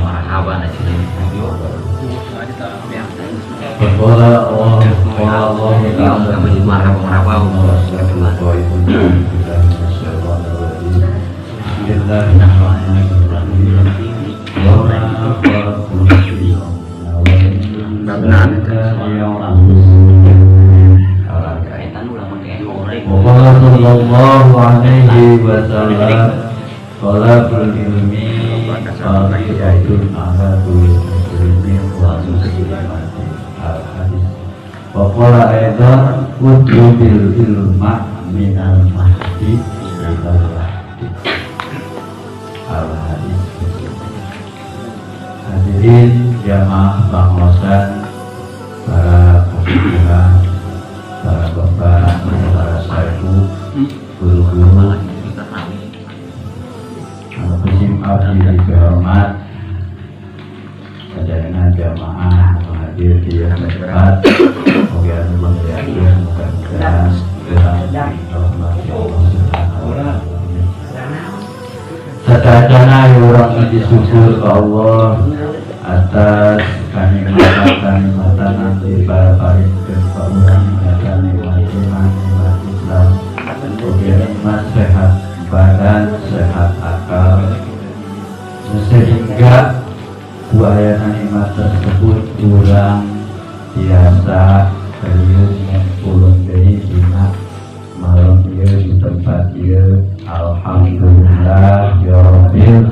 marhaban aja Sallallahu alaihi wasallam talabul ilmi fardiyatun ala kulli muslimin wa muslimatin al-hadis wa qala aidan utlubil ilma minal mahdi ilal lahdi al-hadis. Hadirin jamaah pengawasan, para pemirsa, para bapak, para saibu, guru-guru, musim abdi dihormat, dengan jamaah hadir di tempat, kemudian mudah-mudahan mudah-mudahan sedaya orang bersyukur ke Allah atas kenikmatan nanti para parinten orang akan nikmat Islam, kemudian nikmat sehat badan, sehat akal, sehingga buaya nikmat tersebut kurang biasa serius pulang dari dina malam dia di tempat dia. Alhamdulillah ya Rabbil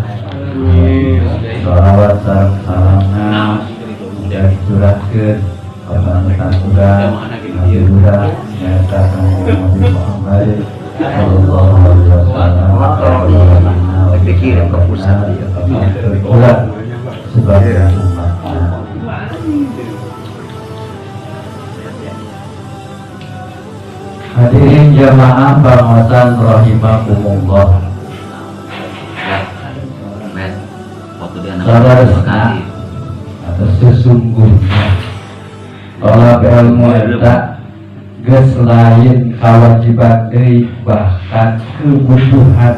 sholawat salamna dan curahkeun kepada urang Alhamdulillah nyatakan Nabi Muhammad sallallahu alaihi wasallam dikirim ke pusat sebagai umatnya. Hadirin jamaah pengawasan rahimakumullah. Saudara atas sesungguhnya kalau ilmu eta geus lain kewajiban deui, bahkan kebutuhan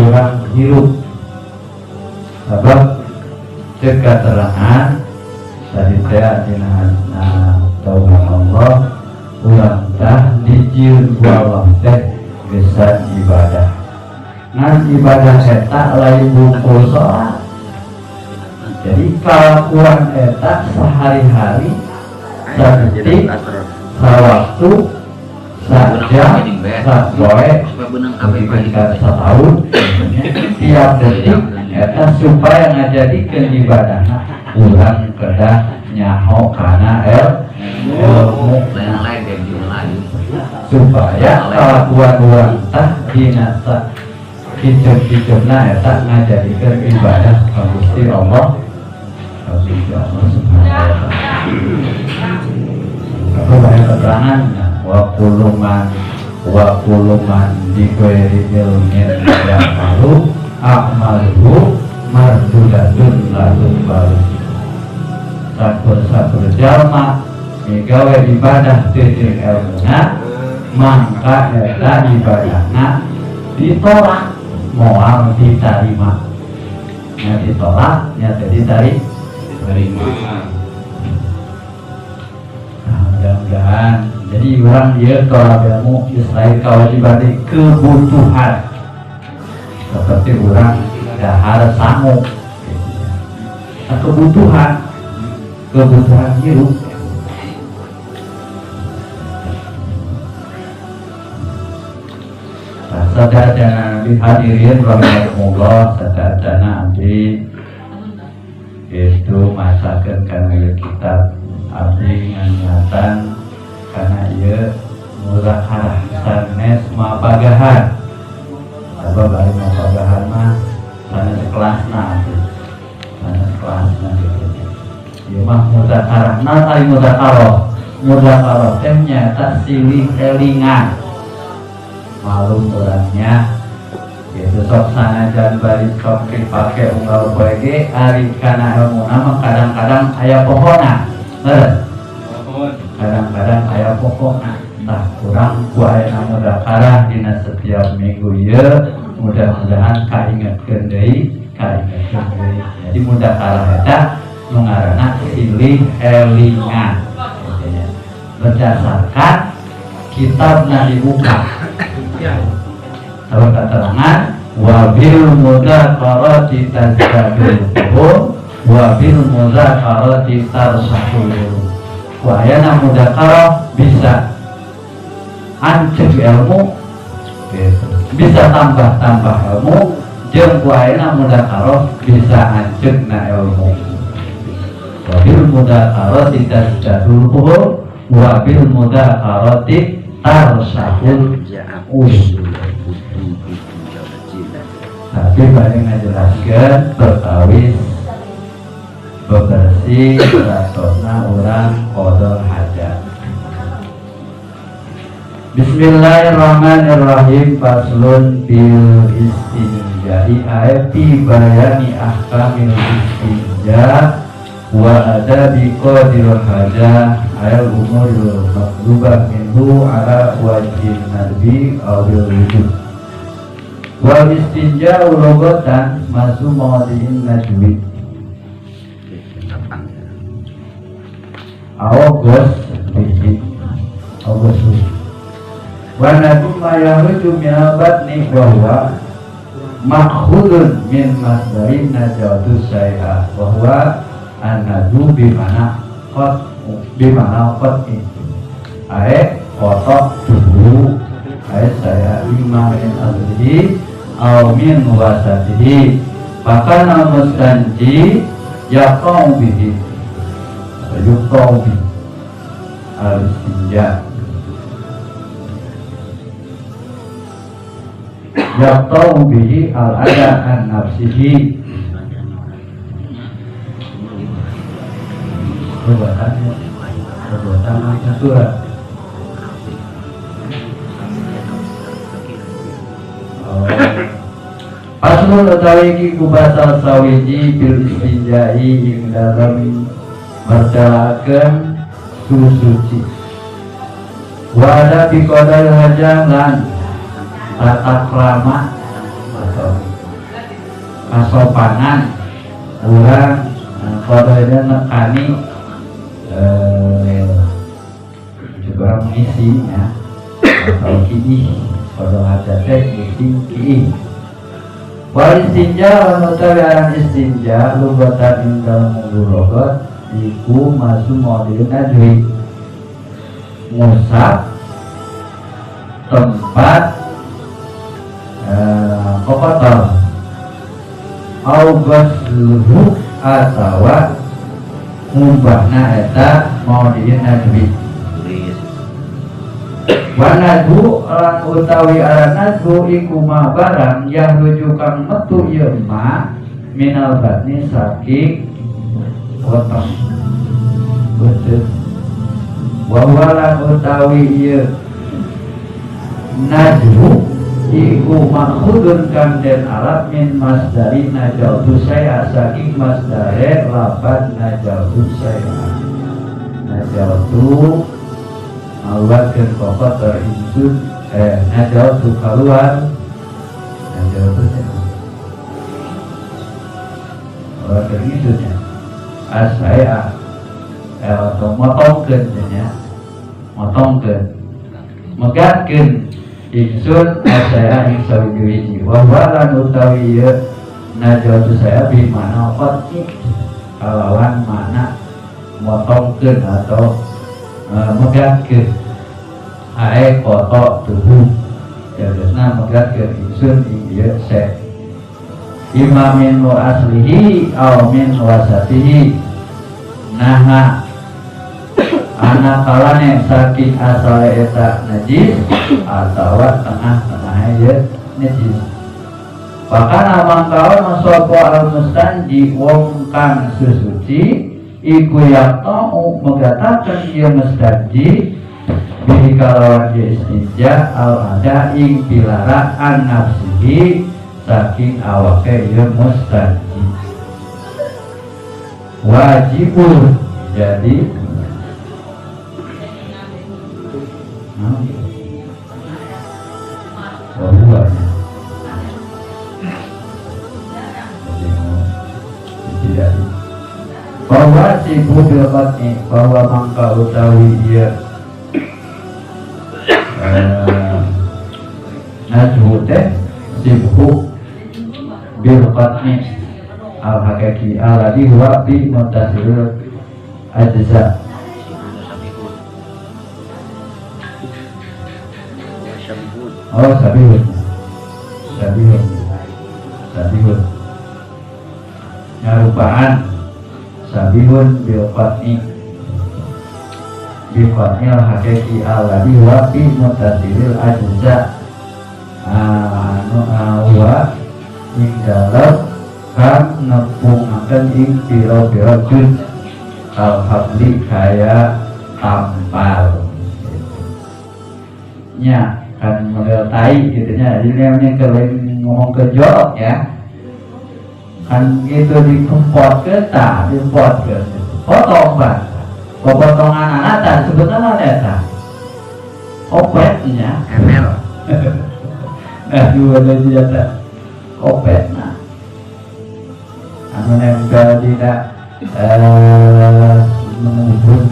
orang hidup. Sebab keterangan tadi saya dina tauhid Allah ulang tah dijieun ku Allah teh gesan ibadah. Ngan ibadah eta lain bungkul sholat. Jadi kalakuan eta sehari-hari sadetik sawaktu sajam sapoe ketika setahun tiap detik eta supaya ngajadikeun ibadahna urang kedah nyaho kana ilmu supaya kalakuan urang tah dina hidup-hidupna eta ngajadikeun ibadah ka Gusti Allah Subhanahu wa ta'ala. Apa banyak keterangan wa kuluman dikueri ilmin yang malu amaluhu mardudatun lalu baru sakur jalma megawe ibadah titik ilmuna maka eta ibadahna ditolak moal diterima nya ditolak nya diterima. Nah, mudah-mudahan jadi orang dia tolak ilmu Israel kewajiban kebutuhan seperti orang dahar sangu nah, kebutuhan hidup. Sadadana hadirin rahimahullah, sadadana abdi itu masakan karena kitab abdi nganyatan karena ia muraharah sanes mapagahan apa bari mapagahan mah sanes kelasna abdi sanes kelasna gitu ieu mah mudzakarah nah ari mudzakarah teh nyata silih elingan malum orangnya yaitu sok sanajan bari sok dipake unggal poe ge ari kana ilmu nama kadang-kadang aya pohona bener kadang-kadang aya pohona tah kurang ku aya mudzakarah dina setiap minggu ieu mudah-mudahan kaingatkeun deui. Jadi mudah kalah eta nu ngaranna silih elingan berdasarkan kitabna dibuka. Kalau keterangan wabil mudzakarati tazkadul wabil mudzakarati tarsahul. Wayana mudzakarah bisa anceg ilmu, bisa tambah ilmu, jeung wayana mudzakarah bisa ancegna ilmu. Wabil mudzakarati tazkadul wabil mudzakarati tarsahul usul. Tapi paling ngajelaskan perkawis bebersih rasona orang qadar hajat. Bismillahirrahmanirrahim. Faslun bil istinja'i fi bayani ahkamil istinja wa adabi qadil hajah ayat umurul matlubah minhu ala wajib nadbi awil wujud. Wal istinja ulogatan masu mawadiin najwi awagos biji awagos wa nabi mayahuju minabatni bahwa makhudun min masdarin najawatu syai'a bahwa an-nadu bimana kot itu ae kotok tubuh ae saya lima min azrihi aw min wasatihi maka namustanji yaqau bihi yuqau bihi al-istinja yaqau bihi al-ada an-nafsihi perbuatan surat. Aslul utawi iki kubasal sawiji bil istinjai ing dalam mercalakeun suci. Wa ada bi qadar hajah lan tata krama atau kasopanan urang qadanya nekani juga mengisinya atau kini qadar hajah mengisi wal istinja lan utawi aran istinja lugatan ing dalem logat iku masu model najwi ngusap tempat kotor au ghusluhu atawa ngubahna eta model najwi wanadu lan utawi aranadu iku ma barang yang rujukan metu ieu ma minal batni saking otak betul wa lan utawi ieu nadu iku makhudun kan den alat min masdari najautu saya saking masdare lapan najautu saya najautu awat dan pokok terinsun najautu keluar najautu awat terinsunnya asaya atau motongkeun megatkeun insun asaya ing sawiji wa lan utawi ieu najautu saya bi mana qati kalawan mana motongkeun atau megatkeun ae kotok tubuh jadosna megatkeun insun ing ieu se imamin wa aslihi aw min wasatihi naha anak kalane saking asal eta najis atau tengah-tengah ieu najis bahkan amangkaon masopo al-mustanji wong kang susuci iku yaqta'u megatakeun ieu mustanji bihi kalawan ieu istinja al-ada ing pilara an-nafsihi saking awake ieu mustanji wajibun jadi Tidak. Bahwa si budil batni, bahwa mangka utawi dia najhu teh sibuk bil batni al hakiki alladhi huwa bi muntasiril ajza. Oh, sabihun. Nyarupaan sabihun bil qatni al hakiki alladhi huwa bi muntasiril ajza. Wa ing dalam kan nepungaken ing pira-pira juz al-habli kaya tampal nya kan model tai gitu nya. Jadi namanya kalau ngomong ke jorok ya kan gitu dikempot ke potong pak potongan anak sebetulnya ada opetnya ML nah juga ada senjata opet nah anu nempel tidak menghubung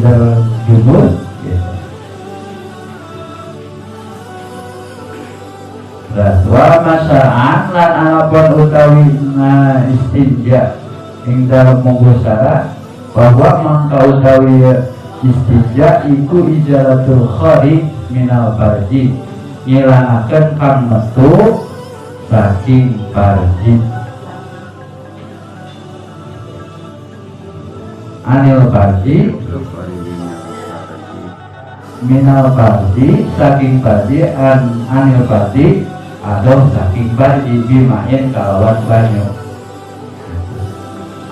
jumur gitu. Wa masa'an lan anapun utawi istinja ing dalam menggusara bahwa mangka utawi istinja iku ijaratul khari minal farji ngilangaken kang metu saking farji anil farji minal farji saking farji anil farji atau saking farji bimain kalawan banyu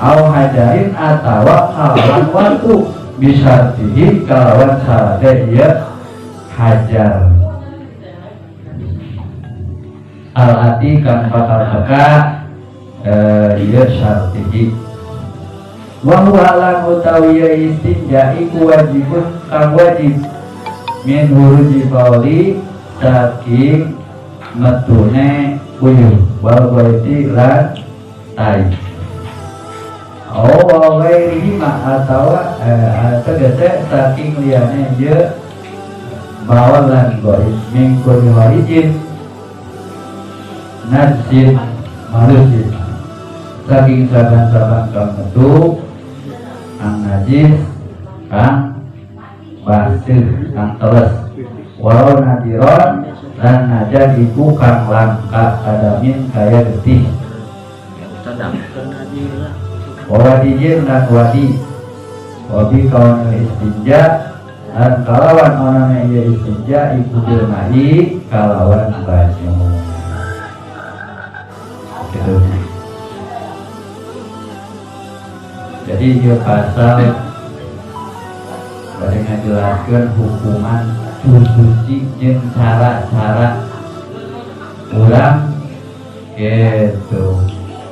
au hajarin atawa kalawan watu bisartihi kalawan sarade iya hajar al-ati kang bakal baka iya syartihi wa huwa lan utawi istinja iku wajibun kang wajib min huruji bauli saking metune uyuh wal baiti lan tai wa ghairihi ma atawa tegese saking liyane je bawal lan goib min kulli warijin najin malusin saking saban-saban kang metu kang najis kang basir kang teles walau nadiron dan naja iku kang langka kadamin kaya getih wawadijin dan wadi wabi kawan istinja dan kalawan onane iya istinja iku bilmahi kalawan banyu gitu. Jadi dia pasal pada ngajelaskan hukuman suci jeung cara-cara orang gitu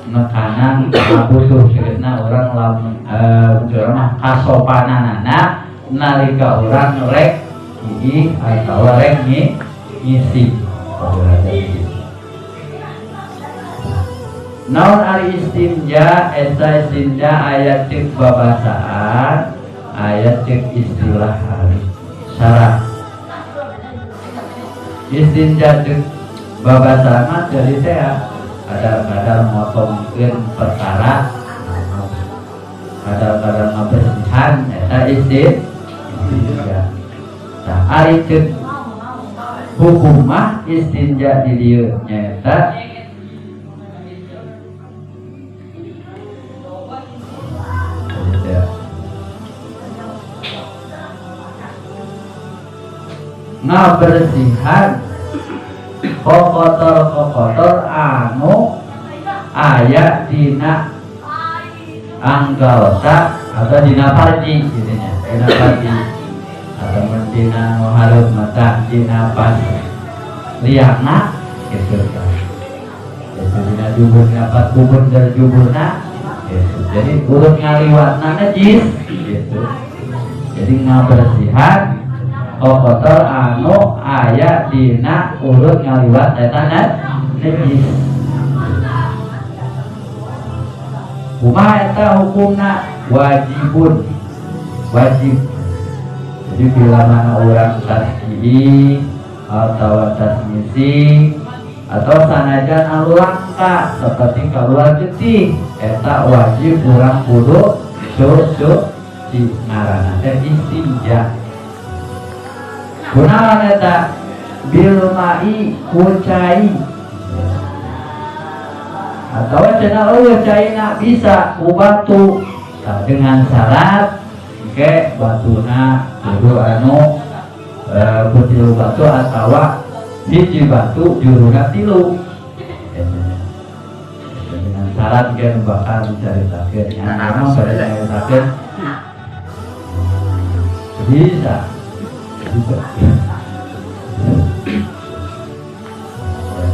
makanan butuh kirina orang lamun kasopananana nalika orang rek ii atau rek ngisi naon ari istinja esa istinja ayat cek babasaan ayat cek istilah hari syarah istinja cek babasaan jadi saya kadang-kadang motongkeun perkara kadang-kadang ngabersihan eta istinja nah ari cek hukum mah istinja di dieu nyaeta ngabersihan kokotor anu aya dina anggota atau dina farji gitunya dina farji atau dina harum mata dina pas liana gitu kan itu dina juburna pas kubur dari juburna gitu. Jadi urut ngaliwatna najis gitu jadi ngabersihan kotor anu aya dina urut ngaliwat eta najis kumaha eta hukumna wajibun wajib. Jadi bila mana orang tasbihi atau tasmisi atau sanajan anu langka seperti keluar getih eta wajib urang kudu cuci ngaranna teh istinja. Kunaon eta bil mai kucai atau cenah caina bisa ku batu dengan syarat ke batuna kudu anu putilu batu atau hiji batu juruna tilu dengan syarat kan bakal diceritakan yang nama pada diceritakan bisa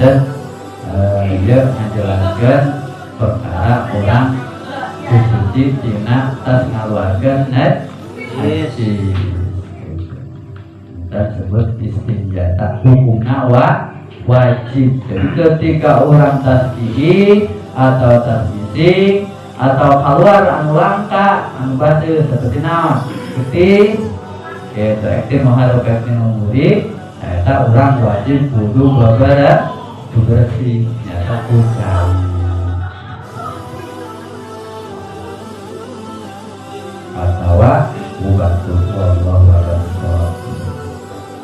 dan dia menjelaskan perkara orang suci tina tas ngaluarkan najis tersebut istinja tak hukumna wajib. Jadi ketika orang tasbihi atau tasbisi atau keluar anu langka anu batu seperti naon getih yaitu ektim mengharap ektim memuri eta orang wajib kudu bebersih nyata kucai